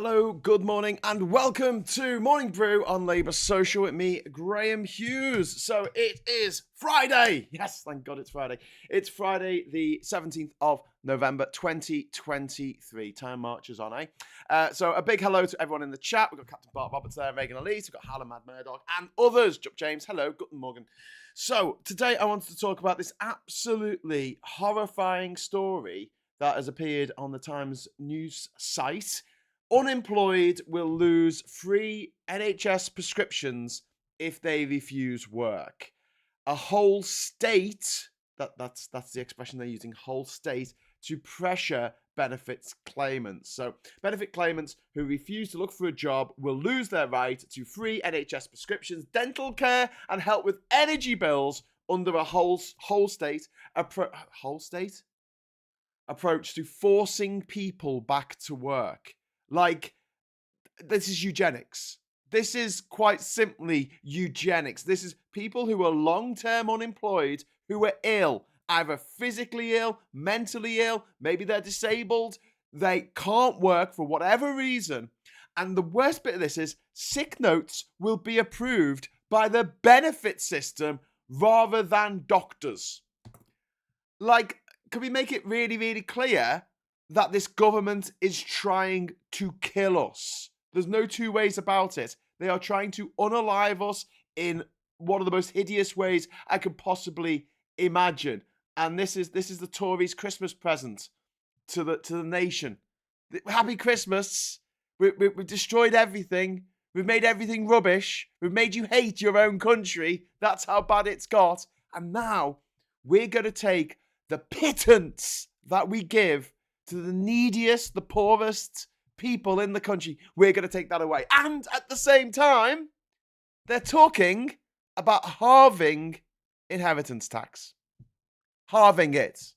Hello, good morning, and welcome to Morning Brew on Labour Social with me, Graham Hughes. So it is Friday. Yes, thank God it's Friday. It's Friday, the 17th of November, 2023. Time marches on, eh? So a big hello to everyone in the chat. We've got Captain Bart Roberts there, Megan Elise, we've got Hannah Mad Murdoch, and others. Chuck James, hello, Guten Morgan. So today I wanted to talk about this absolutely horrifying story that has appeared on the Times news site. Unemployed will lose free NHS prescriptions if they refuse work. A whole state, that's the expression they're using, whole state, to pressure benefits claimants. So benefit claimants who refuse to look for a job will lose their right to free NHS prescriptions, dental care, and help with energy bills under a whole state approach to forcing people back to work. Like, this is eugenics. This is quite simply eugenics. This is people who are long-term unemployed, who are ill, either physically ill, mentally ill, maybe they're disabled, they can't work for whatever reason. And the worst bit of this is sick notes will be approved by the benefit system rather than doctors. Like, can we make it really, really clear that this government is trying to kill us? There's no two ways about it. They are trying to unalive us in one of the most hideous ways I could possibly imagine. And this is the Tories' Christmas present to the nation. Happy Christmas. We've destroyed everything. We've made everything rubbish. We've made you hate your own country. That's how bad it's got. And now we're going to take the pittance that we give to the neediest, the poorest people in the country. We're going to take that away. And at the same time, they're talking about halving inheritance tax. Halving it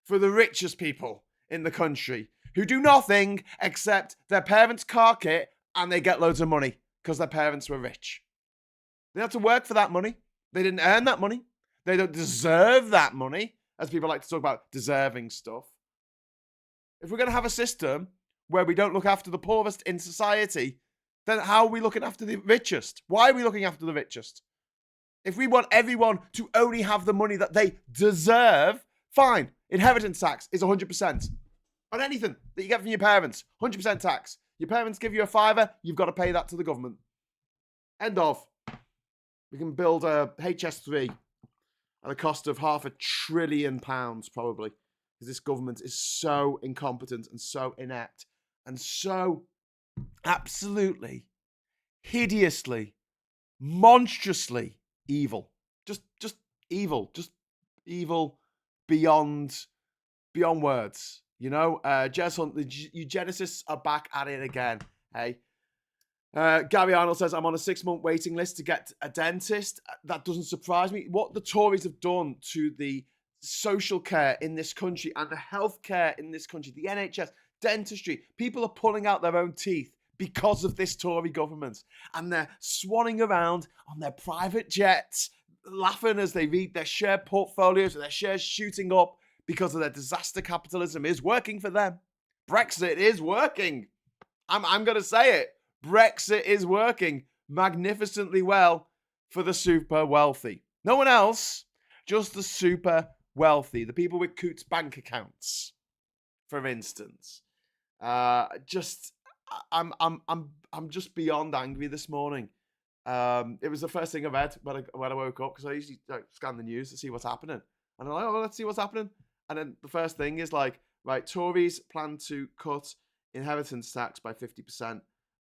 for the richest people in the country who do nothing except their parents' car kit and they get loads of money because their parents were rich. They have to work for that money. They didn't earn that money. They don't deserve that money, as people like to talk about deserving stuff. If we're going to have a system where we don't look after the poorest in society, then how are we looking after the richest? Why are we looking after the richest? If we want everyone to only have the money that they deserve, fine. Inheritance tax is 100%. On anything that you get from your parents, 100% tax. Your parents give you a fiver, you've got to pay that to the government. End of. We can build a HS3 at a cost of £500 billion, probably. Because this government is so incompetent and so inept and so absolutely, hideously, monstrously evil. Just evil. Just evil beyond words. You know, Jez Hunt, the eugenicists are back at it again. Hey. Gary Arnold says, I'm on a 6-month waiting list to get a dentist. That doesn't surprise me. What the Tories have done to the social care in this country and the healthcare in this country, the NHS, dentistry, people are pulling out their own teeth because of this Tory government. And they're swanning around on their private jets, laughing as they read their share portfolios and their shares shooting up because of their disaster capitalism is working for them. Brexit is working. I'm going to say it. Brexit is working magnificently well for the super wealthy. No one else, just the super wealthy, the people with Coots bank accounts, for instance. I'm just beyond angry this morning. It was the first thing I read when I woke up, because I usually scan the news to see what's happening, and I'm like, oh, let's see what's happening. And then the first thing is like, right, Tories plan to cut inheritance tax by 50%.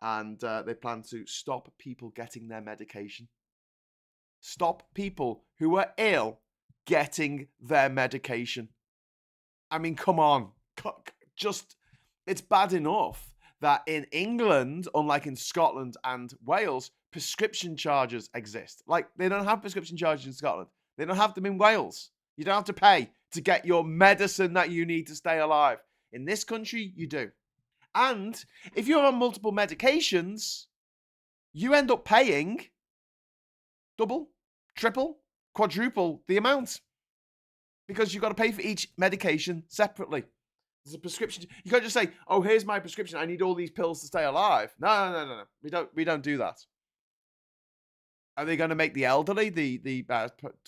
And they plan to stop people getting their medication. Stop people who are ill getting their medication. I mean, come on. Just, it's bad enough that in England, unlike in Scotland and Wales, prescription charges exist. Like, they don't have prescription charges in Scotland. They don't have them in Wales. You don't have to pay to get your medicine that you need to stay alive. In this country, you do. And if you're on multiple medications, you end up paying double, triple, quadruple the amount, because you've got to pay for each medication separately. There's a prescription. You can't just say, "Oh, here's my prescription. I need all these pills to stay alive." No, no, no, no, no. We don't do that. Are they going to make the elderly the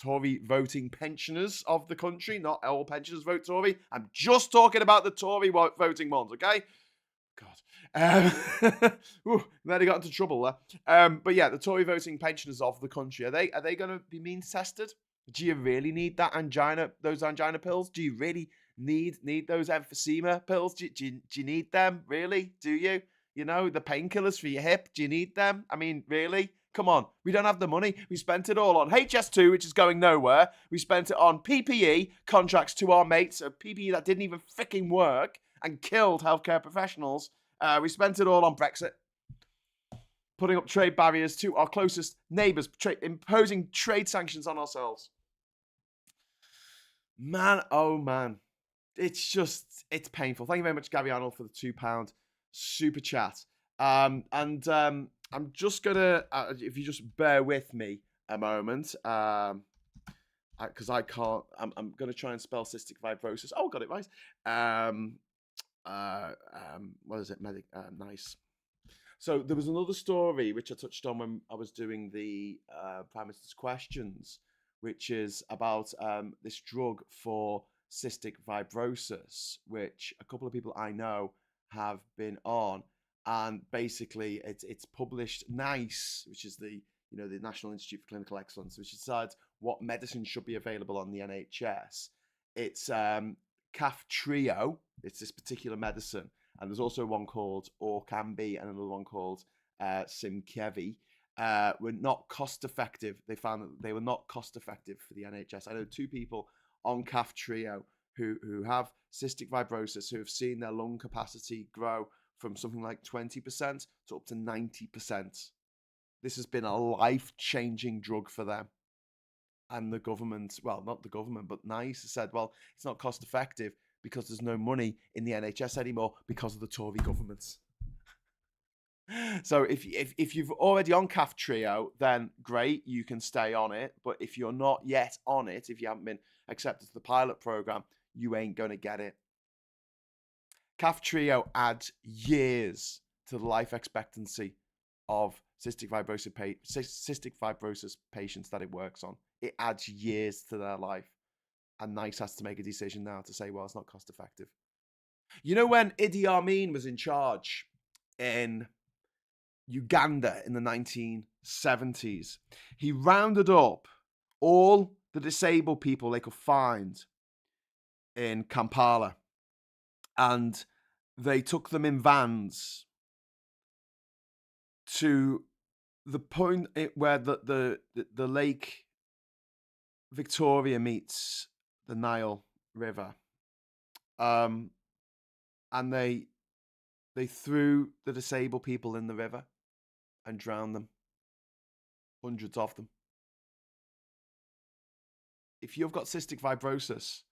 Tory voting pensioners of the country? Not all pensioners vote Tory. I'm just talking about the Tory voting ones, okay? God. Then he got into trouble there. But yeah, the Tory voting pensioners of the country, are they going to be means tested? Do you really need that those angina pills? Do you really need those emphysema pills? Do you need them? Really? Do you? You know, the painkillers for your hip, do you need them? I mean, really? Come on. We don't have the money. We spent it all on HS2, which is going nowhere. We spent it on PPE contracts to our mates, a PPE that didn't even freaking work and killed healthcare professionals. We spent it all on Brexit, putting up trade barriers to our closest neighbours, imposing trade sanctions on ourselves. Man, oh man. It's painful. Thank you very much, Gabby Arnold, for the £2 super chat. I'm just gonna, if you just bear with me a moment, because I can't. I'm gonna try and spell cystic fibrosis. Oh, got it right. What is it? Nice. So there was another story which I touched on when I was doing the Prime Minister's questions, which is about this drug for cystic fibrosis, which a couple of people I know have been on, and basically it's published NICE, which is the National Institute for Clinical Excellence, which decides what medicine should be available on the NHS. It's Kaftrio. It's this particular medicine, and there's also one called Orkambi and another one called Simkevi. Were not cost effective. They found that they were not cost effective for the NHS. I know two people on Kaftrio who have cystic fibrosis who have seen their lung capacity grow from something like 20% to up to 90%. This has been a life-changing drug for them. And the government, well, not the government, but NICE said, well, it's not cost effective because there's no money in the NHS anymore because of the Tory governments. So if you've already on Kaftrio, then great, you can stay on it. But if you're not yet on it, if you haven't been accepted to the pilot program, you ain't going to get it. Kaftrio adds years to the life expectancy of cystic fibrosis patients that it works on. It adds years to their life. And NICE has to make a decision now to say, well, it's not cost effective. You know, when Idi Amin was in charge in Uganda in the 1970s, he rounded up all the disabled people they could find in Kampala, and they took them in vans to the point where the Lake Victoria meets the Nile River, and they threw the disabled people in the river and drowned them, hundreds of them. If you've got cystic fibrosis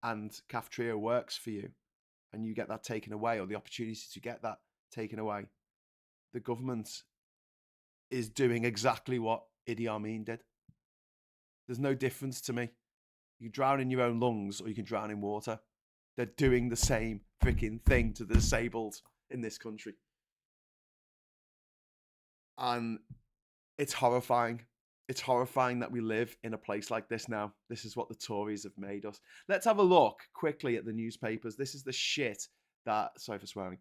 and Kaftrio works for you, and you get that taken away, or the opportunity to get that taken away, the government is doing exactly what Idi Amin did. There's no difference to me. You can drown in your own lungs or you can drown in water. They're doing the same freaking thing to the disabled in this country. And it's horrifying. It's horrifying that we live in a place like this now. This is what the Tories have made us. Let's have a look quickly at the newspapers. This is the shit that, sorry for swearing.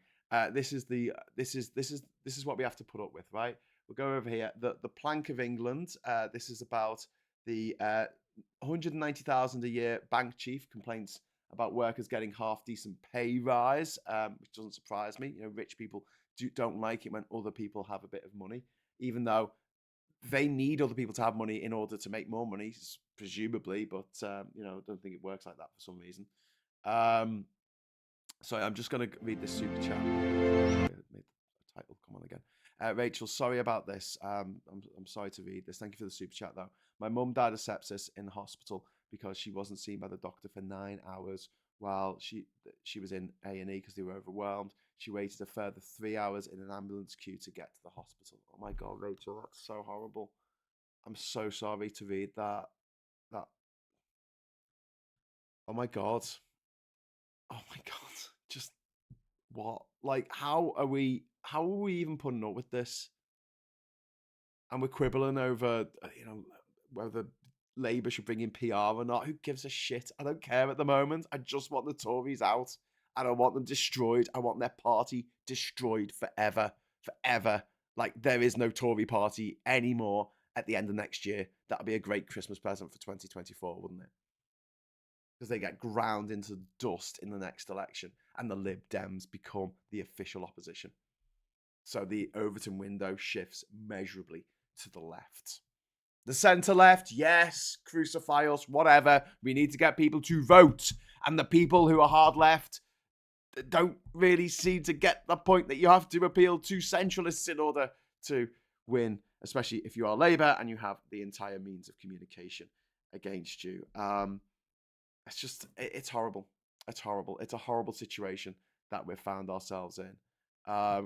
This is what we have to put up with, right? We'll go over here. The Plank of England. This is about the 190,000 a year bank chief complains about workers getting half decent pay rise, which doesn't surprise me. You know, rich people don't like it when other people have a bit of money, even though they need other people to have money in order to make more money, presumably. But I don't think it works like that for some reason. So I'm just going to read this super chat. Made the title come on again. Rachel, sorry about this. I'm sorry to read this. Thank you for the super chat, though. My mum died of sepsis in the hospital because she wasn't seen by the doctor for 9 hours while she was in A&E because they were overwhelmed. She waited a further 3 hours in an ambulance queue to get to the hospital. Oh my God, Rachel, that's so horrible. I'm so sorry to read that. Oh my God. Oh my God. what? Like, how are we even putting up with this? And we're quibbling over, whether Labour should bring in PR or not. Who gives a shit? I don't care at the moment. I just want the Tories out, and I want them destroyed. I want their party destroyed forever, forever. Like, there is no Tory party anymore at the end of next year. That'd be a great Christmas present for 2024, wouldn't it? Because they get ground into dust in the next election, and the Lib Dems become the official opposition. So the Overton window shifts measurably to the left. The centre left, yes, crucify us, whatever. We need to get people to vote. And the people who are hard left don't really seem to get the point that you have to appeal to centralists in order to win, especially if you are Labour and you have the entire means of communication against you. It's horrible. It's horrible. It's a horrible situation that we've found ourselves in.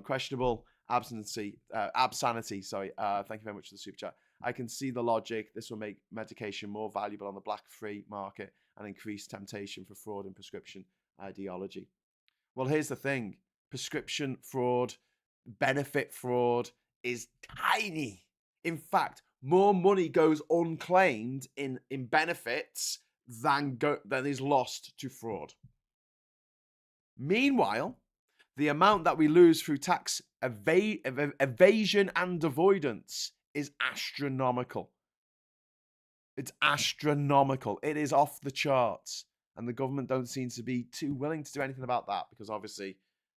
Questionable absanity. Thank you very much for the super chat. I can see the logic. This will make medication more valuable on the black free market and increase temptation for fraud and prescription ideology. Well, here's the thing. Prescription fraud, benefit fraud is tiny. In fact, more money goes unclaimed in benefits than is lost to fraud. Meanwhile, the amount that we lose through tax evasion and avoidance is astronomical. It's astronomical. It is off the charts. And the government don't seem to be too willing to do anything about that, because obviously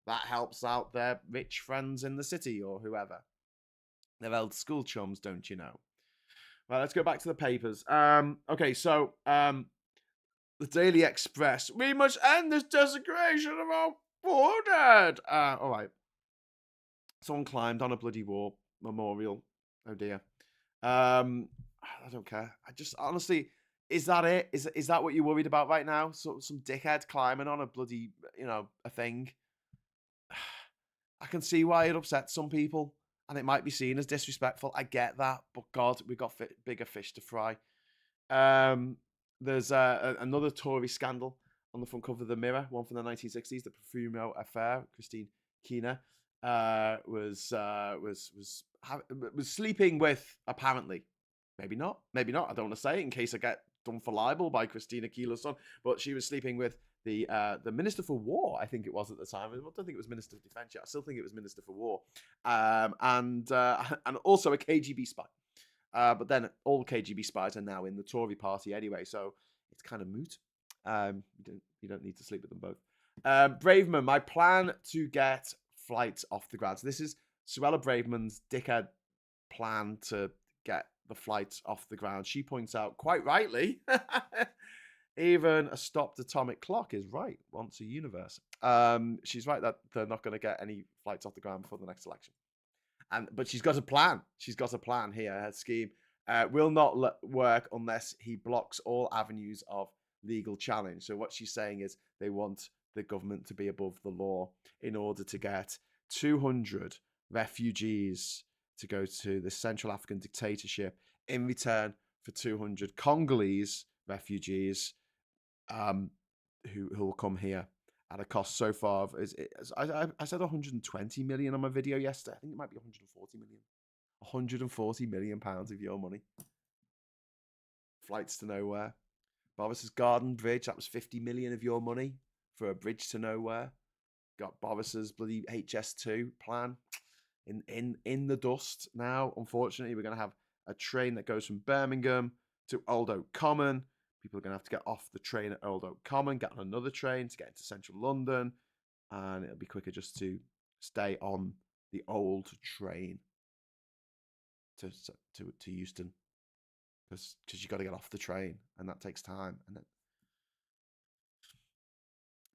that helps out their rich friends in the city or whoever. Their old school chums, don't you know? Right, let's go back to the papers. Okay, so the Daily Express. We must end this desecration of our forehead. All right. Someone climbed on a bloody war memorial. Oh dear. I don't care. I just honestly, is that it? Is that what you're worried about right now? So some dickhead climbing on a bloody, a thing. I can see why it upsets some people, and it might be seen as disrespectful. I get that, but God, we've got bigger fish to fry. There's another Tory scandal on the front cover of the Mirror, one from the 1960s, the Profumo affair. Christine Keener was sleeping with, apparently, maybe not. I don't want to say it in case I get done for libel by Christina Keeler's son, but she was sleeping with the Minister for War, I think it was at the time. I don't think it was Minister of Defence yet. I still think it was Minister for War, and also a KGB spy. But then all KGB spies are now in the Tory party anyway, so it's kind of moot. You don't need to sleep with them both. Braverman, my plan to get flights off the ground. So this is Suella Braverman's dickhead plan to get the flights off the ground. She points out, quite rightly, even a stopped atomic clock is right once a universe. She's right that they're not going to get any flights off the ground before the next election. But she's got a plan. She's got a plan here. Her scheme will not work unless he blocks all avenues of legal challenge. So what she's saying is they want the government to be above the law in order to get 200 refugees to go to the Central African dictatorship in return for 200 Congolese refugees who will come here at a cost so far of, I said 120 million on my video yesterday. I think it might be 140 million. 140 million pounds of your money. Flights to nowhere. Boris's Garden Bridge, that was 50 million of your money for a bridge to nowhere. Got Boris's bloody HS2 plan in the dust now. Unfortunately, we're going to have a train that goes from Birmingham to Old Oak Common. People are going to have to get off the train at Old Oak Common, get on another train to get into central London, and it'll be quicker just to stay on the old train to Euston, because you got to get off the train, and that takes time. And then,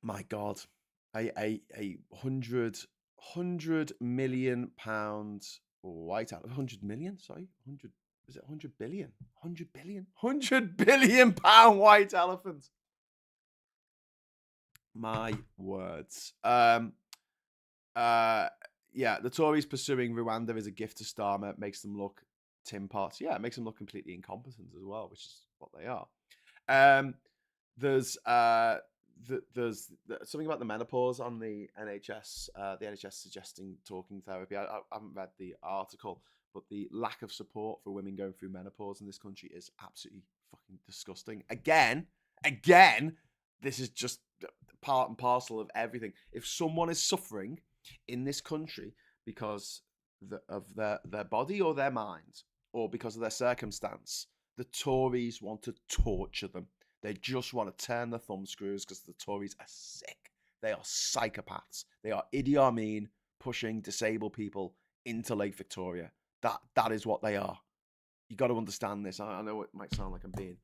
my God, a £100 million white out 100 million, sorry, 100. Was it 100 billion? 100 billion? 100 billion pound white elephant. My words. Yeah, the Tories pursuing Rwanda is a gift to Starmer. Makes them look tin pots. Yeah, it makes them look completely incompetent as well, which is what they are. There's there's something about the menopause on the NHS. The NHS suggesting talking therapy. I haven't read the article, but the lack of support for women going through menopause in this country is absolutely fucking disgusting. Again, this is just part and parcel of everything. If someone is suffering in this country because of their body or their mind, or because of their circumstance, the Tories want to torture them. They just want to turn the thumb screws because the Tories are sick. They are psychopaths. They are Idi Amin pushing disabled people into Lake Victoria. That is what they are. You got to understand this. I know it might sound like I'm being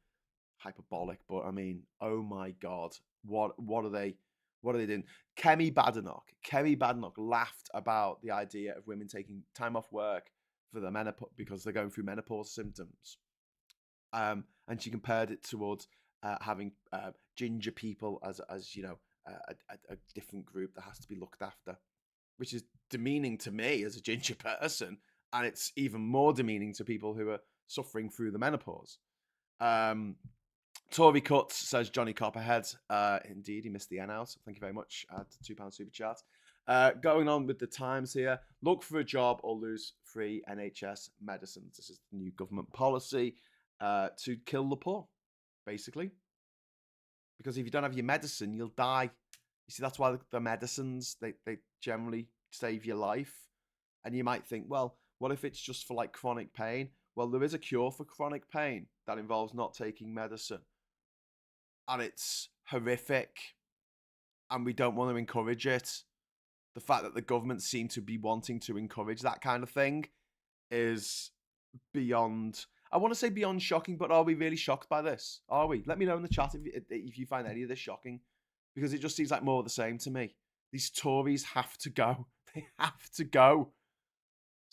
hyperbolic, but I mean, oh my God, what are they doing? Kemi Badenoch laughed about the idea of women taking time off work for the menopause because they're going through menopause symptoms. And she compared it towards having ginger people as you know a different group that has to be looked after, which is demeaning to me as a ginger person, and it's even more demeaning to people who are suffering through the menopause. Tory Cuts says Johnny Copperhead. Indeed, he missed the N out. Thank you very much. £2 super chat. Going on with the times here. Look for a job or lose free NHS medicines. This is the new government policy to kill the poor, basically. Because if you don't have your medicine, you'll die. You see, that's why the medicines, they generally save your life. And you might think, well, what if it's just for like chronic pain? Well, there is a cure for chronic pain that involves not taking medicine. And it's horrific. And we don't want to encourage it. The fact that the government seem to be wanting to encourage that kind of thing is beyond, I want to say beyond shocking, but are we really shocked by this? Are we? Let me know in the chat if you find any of this shocking, because it just seems like more of the same to me. These Tories have to go. They have to go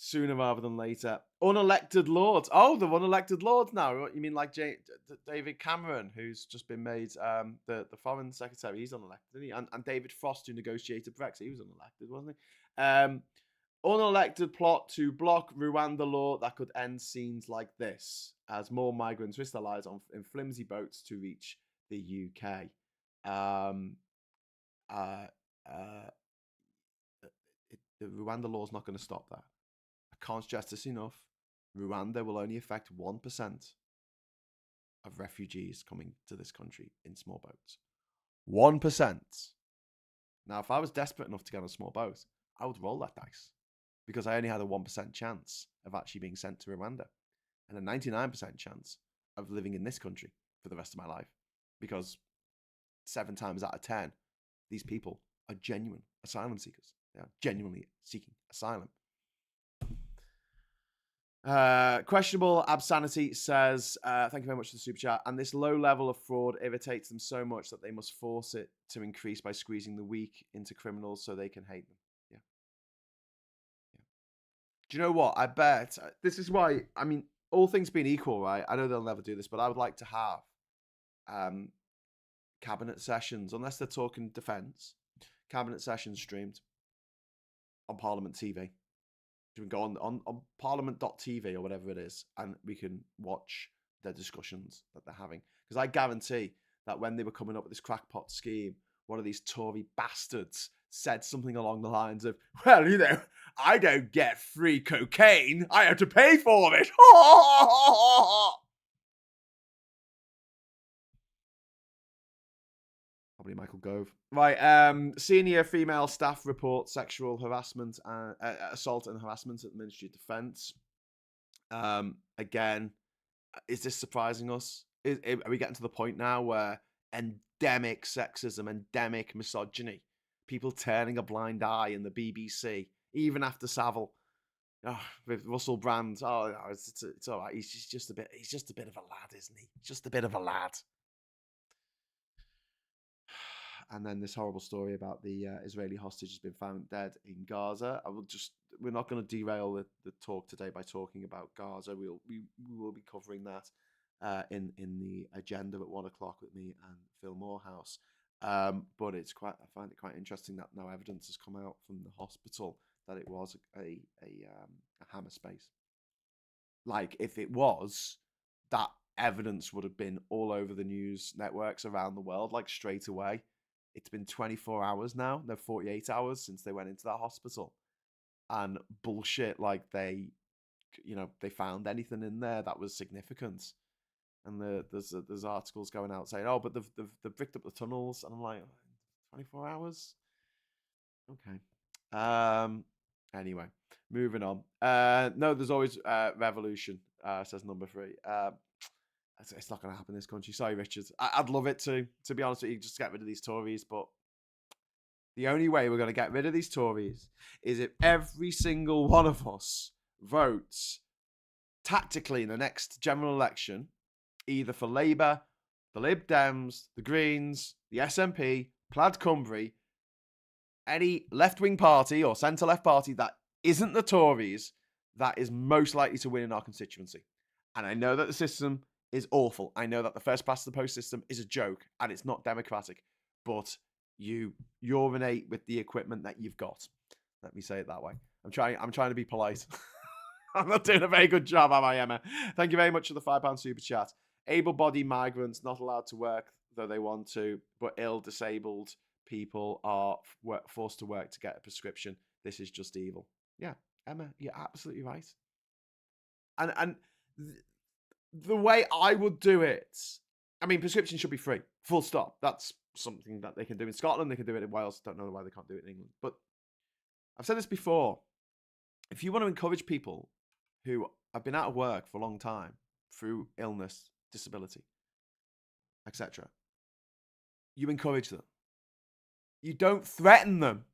sooner rather than later. Unelected lords. Oh, the unelected lords now. You mean like David Cameron, who's just been made the foreign secretary? He's unelected, isn't he? And David Frost, who negotiated Brexit, he was unelected, wasn't he? Unelected plot to block Rwanda law that could end scenes like this as more migrants risk their lives in flimsy boats to reach the UK. The Rwanda law is not going to stop that. I can't stress this enough. Rwanda will only affect 1% of refugees coming to this country in small boats. 1%. Now, if I was desperate enough to get on a small boat, I would roll that dice, because I only had a 1% chance of actually being sent to Rwanda and a 99% chance of living in this country for the rest of my life, because 7 times out of 10, these people are genuine asylum seekers. They are genuinely seeking asylum. Questionable Absanity says, thank you very much for the super chat. And this low level of fraud irritates them so much that they must force it to increase by squeezing the weak into criminals so they can hate them. Yeah. Do you know what? I bet this is why, I mean, all things being equal, right? I know they'll never do this, but I would like to have cabinet sessions, unless they're talking defence, cabinet sessions streamed on Parliament TV. We can go on parliament.tv or whatever it is, and we can watch their discussions that they're having. Because I guarantee that when they were coming up with this crackpot scheme, one of these Tory bastards said something along the lines of, well, you know, I don't get free cocaine. I have to pay for it. Probably Michael Gove. Right, senior female staff report sexual harassment, assault and harassment at the Ministry of Defence. Again, is this surprising us? Are we getting to the point now where endemic sexism, endemic misogyny, people turning a blind eye in the BBC, even after Savile, with Russell Brand? Oh, it's all right. He's just a bit of a lad, isn't he? Just a bit of a lad. And then this horrible story about the Israeli hostage has been found dead in Gaza. We're not going to derail the talk today by talking about Gaza. We will be covering that in the agenda at 1 o'clock with me and Phil Morehouse. But I find it quite interesting that no evidence has come out from the hospital that it was a Hamas base. Like, if it was, that evidence would have been all over the news networks around the world, like straight away. it's been 24 hours now. No, 48 hours since they went into that hospital. And bullshit, like they found anything in there that was significant. And there's articles going out saying, oh, but they've bricked up the tunnels. And I'm like, 24 hours? Okay. Anyway, moving on. No, there's always revolution, says number 3. It's not going to happen in this country. Sorry, Richard. I'd love it to be honest with you, just get rid of these Tories. But the only way we're going to get rid of these Tories is if every single one of us votes tactically in the next general election, either for Labour, the Lib Dems, the Greens, the SNP, Plaid Cymru, any left-wing party or centre-left party that isn't the Tories, that is most likely to win in our constituency. And I know that the system is awful. I know that the first past the post system is a joke and it's not democratic. But you urinate with the equipment that you've got. Let me say it that way. I'm trying to be polite. I'm not doing a very good job, am I, Emma? Thank you very much for the £5 super chat. Able-bodied migrants not allowed to work, though they want to, but ill, disabled people are forced to work to get a prescription. This is just evil. Yeah, Emma, you're absolutely right. And the way I would do it, I mean, prescription should be free. Full stop. That's something that they can do in Scotland. They can do it in Wales. Don't know why they can't do it in England. But I've said this before. If you want to encourage people who have been out of work for a long time through illness, disability, etc., you encourage them. You don't threaten them.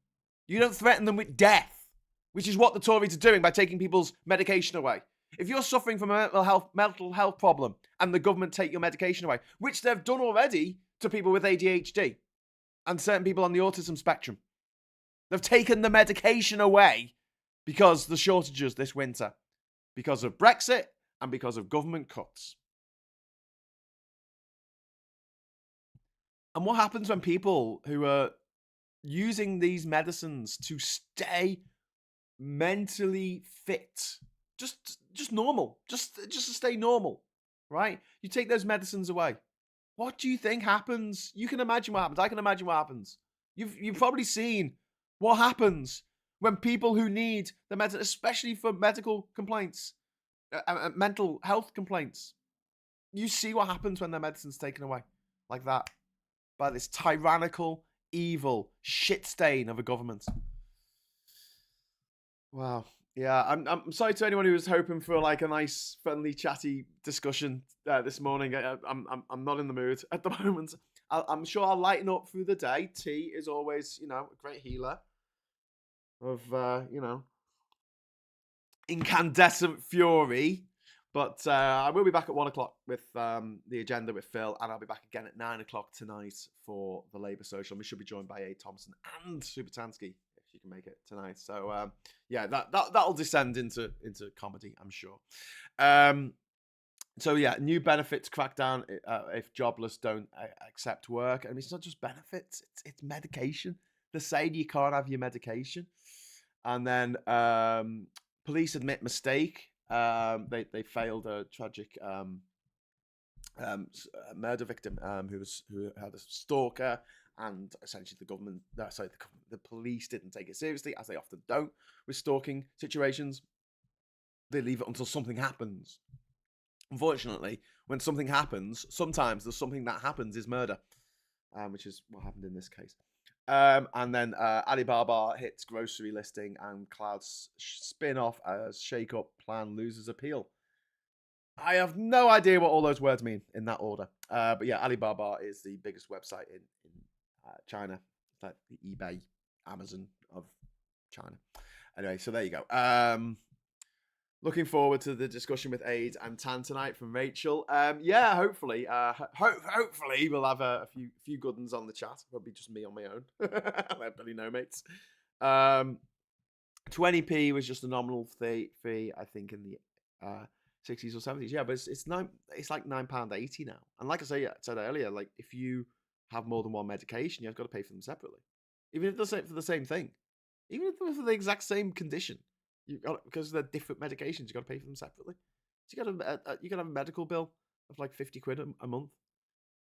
You don't threaten them with death, which is what the Tories are doing by taking people's medication away. If you're suffering from a mental health problem and the government take your medication away, which they've done already to people with ADHD and certain people on the autism spectrum, they've taken the medication away because the shortages this winter, because of Brexit and because of government cuts. And what happens when people who are using these medicines to stay mentally fit, just normal, just to stay normal, right? You take those medicines away. What do you think happens? You can imagine what happens. I can imagine what happens. You've probably seen what happens when people who need the medicine, especially for medical complaints, mental health complaints, you see what happens when their medicine's taken away like that by this tyrannical, evil shit stain of a government. Wow. Yeah, I'm sorry to anyone who was hoping for like a nice, friendly, chatty discussion this morning. I'm not in the mood at the moment. I'm sure I'll lighten up through the day. Tea is always, a great healer of, incandescent fury. But I will be back at 1 o'clock with the agenda with Phil, and I'll be back again at 9 o'clock tonight for the Labour Social. We should be joined by A. Thompson and Supertansky if she can make it tonight. So yeah, that'll descend into comedy, I'm sure. So yeah, new benefits crackdown if jobless don't accept work. I mean, it's not just benefits; it's medication. They're saying you can't have your medication, and then police admit mistake. They failed a tragic murder victim who had a stalker, and essentially the police didn't take it seriously, as they often don't with stalking situations. They leave it until something happens. Unfortunately, when something happens, sometimes there's something that happens is murder, which is what happened in this case. And then Alibaba hits grocery listing and Cloud's spin-off as shake-up plan loses appeal. I have no idea what all those words mean in that order. But yeah, Alibaba is the biggest website in China. It's like the eBay, Amazon of China. Anyway, so there you go. Looking forward to the discussion with Aid and Tan tonight from Rachel. Yeah, hopefully. Hopefully we'll have a few good ones on the chat. Probably just me on my own. I don't really know, mates. 20p was just a nominal fee, I think, in the 60s or 70s. Yeah, but it's like £9.80 now. And like I said earlier, like if you have more than one medication, you've got to pay for them separately. Even if they're for the same thing. Even if they're for the exact same condition. Because they're different medications, you got to pay for them separately. So you got to have a medical bill of like 50 quid a month,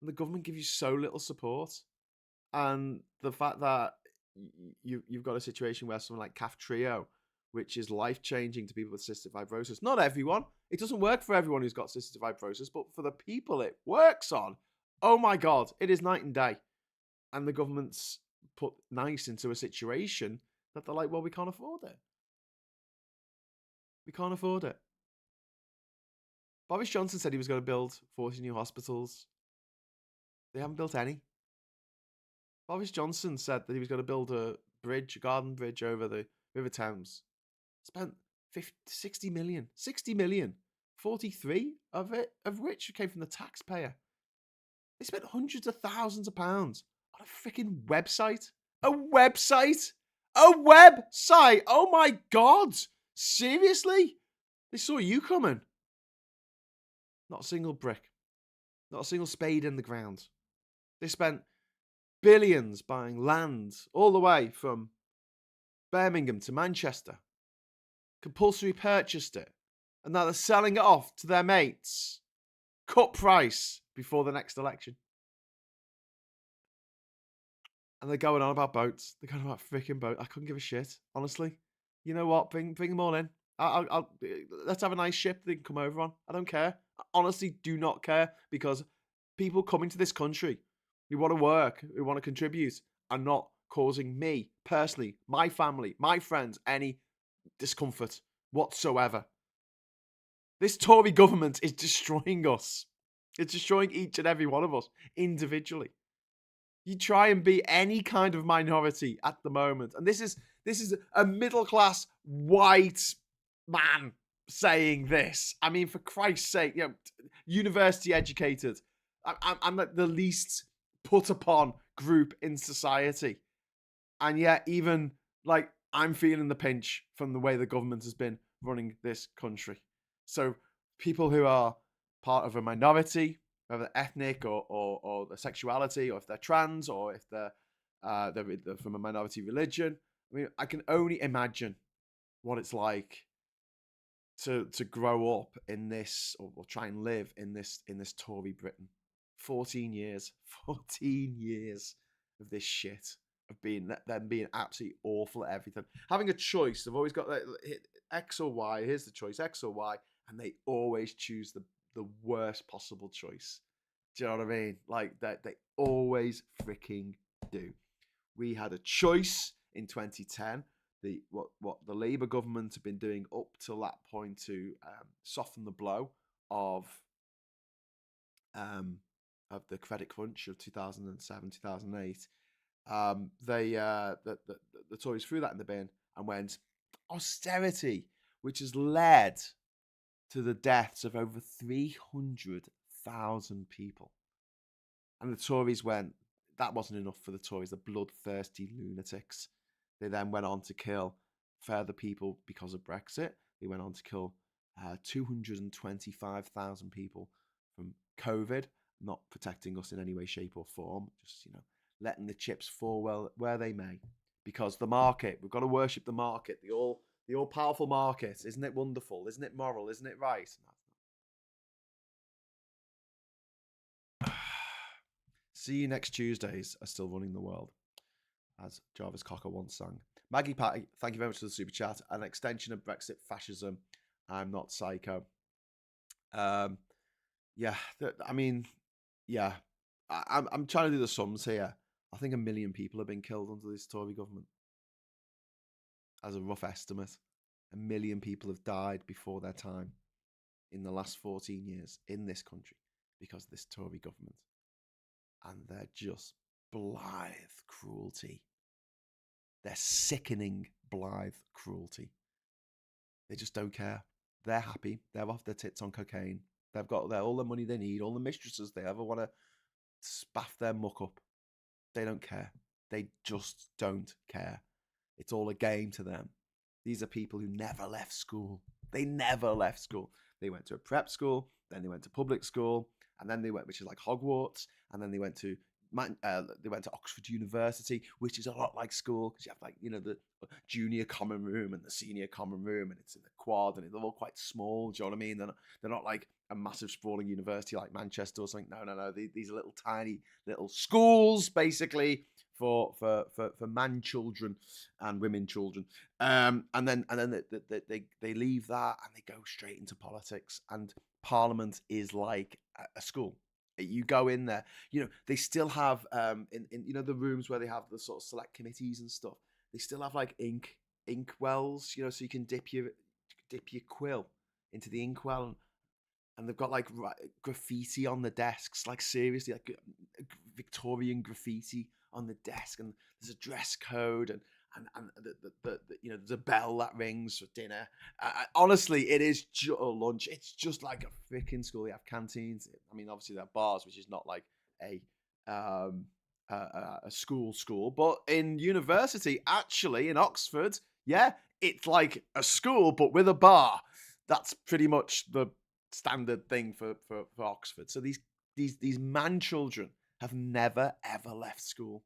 and the government gives you so little support. And the fact that you've got a situation where someone like Kaftrio, which is life changing to people with cystic fibrosis. Not everyone. It doesn't work for everyone who's got cystic fibrosis, but for the people it works on, oh my God, it is night and day. And the government's put NICE into a situation that they're like, well, we can't afford it. We can't afford it. Boris Johnson said he was going to build 40 new hospitals. They haven't built any. Boris Johnson said that he was going to build a garden bridge over the River Thames. Spent 60 million. 60 million. 43 of which came from the taxpayer. They spent hundreds of thousands of pounds on a freaking website. A website? A website! Oh my God! Seriously? They saw you coming. Not a single brick. Not a single spade in the ground. They spent billions buying land all the way from Birmingham to Manchester. Compulsory purchased it. And now they're selling it off to their mates. Cut price before the next election. And they're going on about boats. They're going on about freaking boats. I couldn't give a shit, honestly. You know what? Bring them all in. Let's have a nice ship they can come over on. I don't care. I honestly do not care, because people coming to this country who want to work, who want to contribute, are not causing me personally, my family, my friends, any discomfort whatsoever. This Tory government is destroying us. It's destroying each and every one of us individually. You try and be any kind of minority at the moment, and this is a middle class white man saying this. I mean, for Christ's sake, university educated. I'm like the least put upon group in society, and yet even like I'm feeling the pinch from the way the government has been running this country. So people who are part of a minority, whether ethnic or their sexuality, or if they're trans, or if they're from a minority religion. I mean, I can only imagine what it's like to grow up in this, or try and live in this Tory Britain. 14 years of this shit, of them being absolutely awful at everything. Having a choice, they've always got X or Y. Here's the choice, X or Y, and they always choose the worst possible choice. Do you know what I mean? Like that, they always freaking do. We had a choice in 2010. What the Labour government have been doing up till that point to soften the blow of the credit crunch of 2007, 2008. The Tories threw that in the bin and went austerity, which has led to the deaths of over 300,000 people. And the Tories went, that wasn't enough for the Tories, the bloodthirsty lunatics. They then went on to kill further people because of Brexit. They went on to kill 225,000 people from COVID, not protecting us in any way, shape or form, just, letting the chips fall well where they may. Because the market, we've got to worship the market, the all-powerful market. Isn't it wonderful? Isn't it moral? Isn't it right? See you next Tuesdays are still running the world, as Jarvis Cocker once sang. Maggie Patty, thank you very much for the super chat. An extension of Brexit fascism. I'm not psycho. I'm trying to do the sums here. I think 1 million people have been killed under this Tory government. As a rough estimate, 1 million people have died before their time in the last 14 years in this country because of this Tory government. And they're just blithe cruelty. They're sickening blithe cruelty. They just don't care. They're happy. They're off their tits on cocaine. They've got all the money they need, all the mistresses they ever want to spaff their muck up. They don't care. They just don't care. It's all a game to them. These are people who never left school. They never left school. They went to a prep school, then they went to public school, and then they went, which is like Hogwarts, and then they went to Oxford University, which is a lot like school, because you have the junior common room and the senior common room, and it's in the quad, and they're all quite small. Do you know what I mean? They're not like a massive sprawling university like Manchester or something. No. These are little tiny little schools, basically, for man children and women children, and then they leave that and they go straight into politics. And Parliament is like a school. You go in there, they still have in the rooms where they have the sort of select committees and stuff. They still have like ink wells, so you can dip your quill into the inkwell, and they've got like graffiti on the desks, like seriously, like Victorian graffiti on the desk, and there's a dress code, and there's a bell that rings for dinner. Honestly, it is lunch. It's just like a freaking school. They have canteens. I mean, obviously they have bars, which is not like a school, but in university, actually in Oxford, yeah, it's like a school but with a bar. That's pretty much the standard thing for Oxford. So these man children have never ever left school.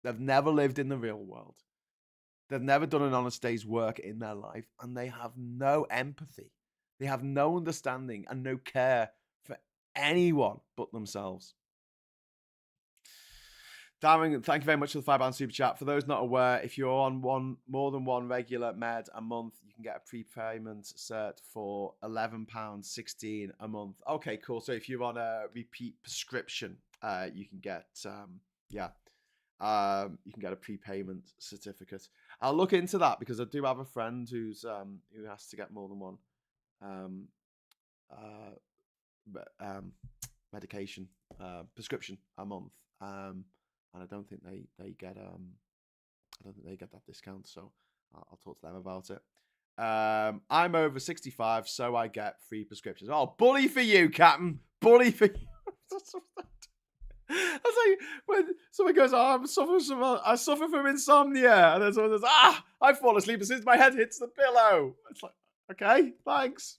They've never lived in the real world. They've never done an honest day's work in their life, and they have no empathy. They have no understanding and no care for anyone but themselves. Darren, thank you very much for the £5 super chat. For those not aware, if you're on more than one regular med a month, you can get a prepayment cert for £11.16 a month. Okay, cool. So if you're on a repeat prescription, you can get you can get a prepayment certificate. I'll look into that because I do have a friend who has to get more than one medication prescription a month. And I don't think they get that discount, so I'll talk to them about it. I'm over 65, so I get free prescriptions. Oh, bully for you, Captain! Bully for you. I was like, when someone goes, "Oh, I suffer from insomnia," and then someone says, "I fall asleep as soon as my head hits the pillow." It's like, okay, thanks.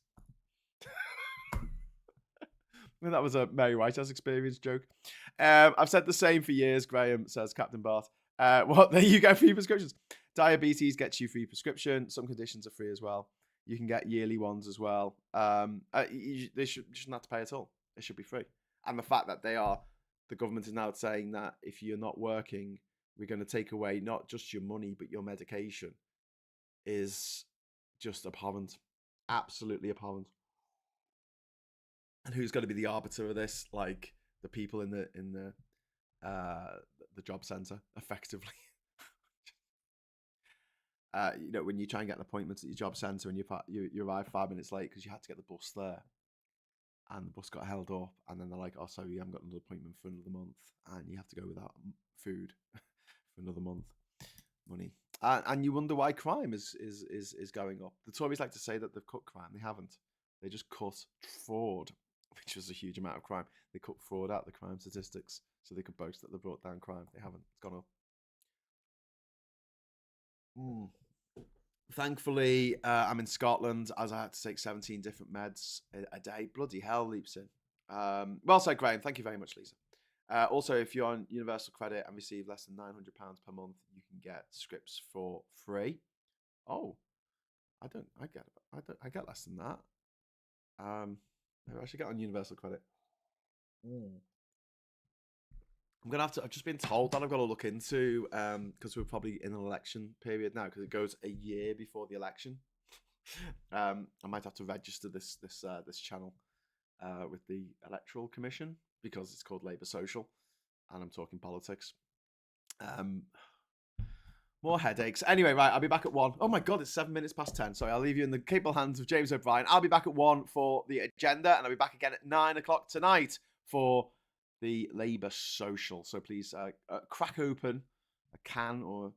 I mean, that was a Mary Whitehouse experience joke. I've said the same for years, Graham, says Captain Bart. There you go, free prescriptions. Diabetes gets you free prescription. Some conditions are free as well. You can get yearly ones as well. They shouldn't have to pay at all. It should be free. And the fact that the government is now saying that if you're not working, we're going to take away not just your money, but your medication is just abhorrent. Absolutely abhorrent. And who's going to be the arbiter of this? Like the people in the job center, effectively. When you try and get an appointment at your job center and you arrive 5 minutes late because you had to get the bus there, and the bus got held up, and then they're like, "Oh, sorry, you haven't got another appointment for another month," and you have to go without food for another month. Money, and you wonder why crime is going up. The Tories like to say that they've cut crime. They haven't. They just cut fraud, which was a huge amount of crime. They cut fraud out of the crime statistics so they could boast that they brought down crime. They haven't. It's gone up. Thankfully, I'm in Scotland, as I had to take 17 different meds a day. Bloody hell, leaps in. Well said, Graham. Thank you very much, Lisa. Also, if you're on Universal Credit and receive less than £900 per month, you can get scripts for free. Oh, I get less than that. Maybe I should get on Universal Credit. I'm gonna have to. I've just been told that I've got to look into because we're probably in an election period now because it goes a year before the election. I might have to register this channel with the Electoral Commission because it's called Labour Social, and I'm talking politics. More headaches. Anyway, right, I'll be back at 1. Oh my God, it's 7 minutes past 10. Sorry, I'll leave you in the capable hands of James O'Brien. I'll be back at 1 for the agenda, and I'll be back again at 9 o'clock tonight for the Labour Social. So please crack open a can or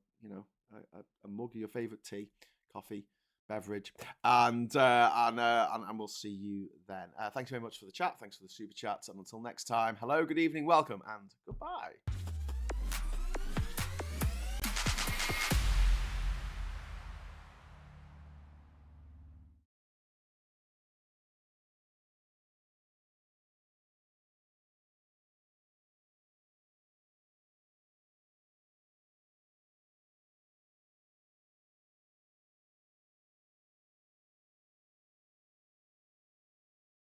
a mug of your favourite tea, coffee, beverage, and we'll see you then. Thanks very much for the chat. Thanks for the super chats, and until next time, hello, good evening, welcome, and goodbye.